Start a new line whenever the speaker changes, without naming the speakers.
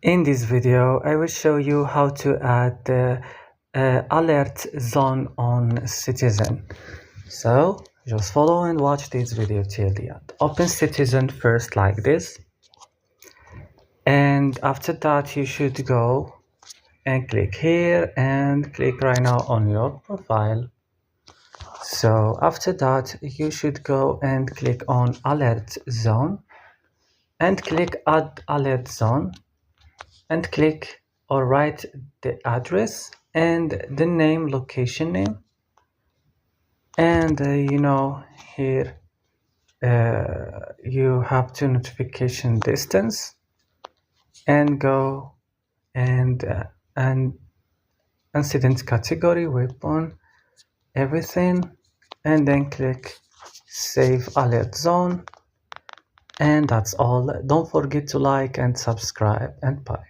In this video, I will show you how to add the alert zone on Citizen. So just follow and watch this video till the end. Open Citizen first like this. And after that, you should go and click here and click right now on your profile. So after that, you should go and click on alert zone and click add alert zone. And click or write the address and the name, location name, and here you have to notification distance and go and incident category, weapon, everything, and then click save alert zone, and that's all. Don't forget to like and subscribe, and bye.